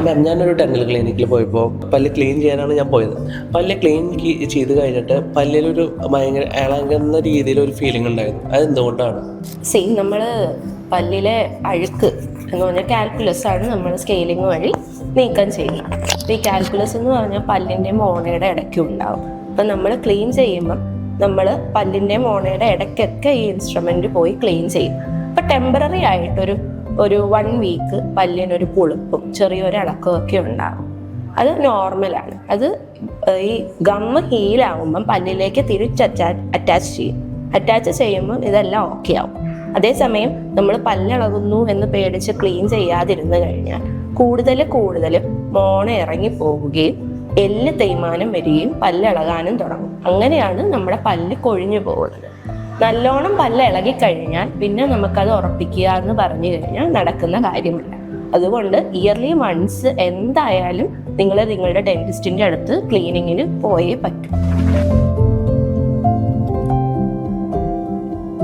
മാം, ഞാനൊരു ഡെന്റൽ ക്ലിനിക്കിൽ പോയപ്പോൾ പല്ല് ക്ലീൻ ചെയ്യാനാണ് ഞാൻ പോയത്. പല്ല് ക്ലീൻ ചെയ്ത് കഴിഞ്ഞിട്ട് പല്ലിലൊരു ഭയങ്കര ഇളകുന്ന രീതിയിലൊരു ഫീലിംഗ് ഉണ്ടായിരുന്നു. അതെന്തുകൊണ്ടാണ്? നമ്മൾ പല്ലിലെ അഴുക്ക് എന്ന് പറഞ്ഞാൽ കാൽക്കുലസ് ആണ് നമ്മൾ സ്കെയിലിംഗ് വഴി നീക്കം ചെയ്യുന്നത്. ഈ കാൽക്കുലസ് എന്ന് പറഞ്ഞാൽ പല്ലിൻ്റെ മോണയുടെ ഇടയ്ക്കും ഉണ്ടാവും. അപ്പം നമ്മൾ ക്ലീൻ ചെയ്യുമ്പം നമ്മൾ പല്ലിൻ്റെ മോണയുടെ ഇടയ്ക്കൊക്കെ ഈ ഇൻസ്ട്രുമെൻ്റ് പോയി ക്ലീൻ ചെയ്യും. അപ്പം ടെമ്പററി ആയിട്ടൊരു 1 വീക്ക് പല്ലിനൊരു പുളിപ്പും ചെറിയൊരു ഇളക്കമൊക്കെ ഉണ്ടാകും. അത് നോർമലാണ്. അത് ഈ ഗമ്മ് ഹീലാവുമ്പം പല്ലിലേക്ക് അറ്റാച്ച് ചെയ്യുമ്പോൾ ഇതെല്ലാം ഓക്കെ ആവും. അതേസമയം നമ്മൾ പല്ലിളകുന്നു എന്ന് പേടിച്ച് ക്ലീൻ ചെയ്യാതിരുന്നു കഴിഞ്ഞാൽ കൂടുതൽ മോണ ഇറങ്ങി പോവുകയും എല്ല് തേയ്മാനം വരികയും പല്ലിളകാനും തുടങ്ങും. അങ്ങനെയാണ് നമ്മുടെ പല്ല് കൊഴിഞ്ഞു പോകുന്നത്. നല്ലോണം പല്ല് ഇളകിക്കഴിഞ്ഞാൽ പിന്നെ നമുക്കത് ഉറപ്പിക്കുക എന്ന് പറഞ്ഞു കഴിഞ്ഞാൽ നടക്കുന്ന കാര്യമില്ല. അതുകൊണ്ട് ഇയർലി വൺസ് എന്തായാലും നിങ്ങൾ നിങ്ങളുടെ ഡെന്റിസ്റ്റിൻ്റെ അടുത്ത് ക്ലീനിങ്ങിന് പോയേ പറ്റും.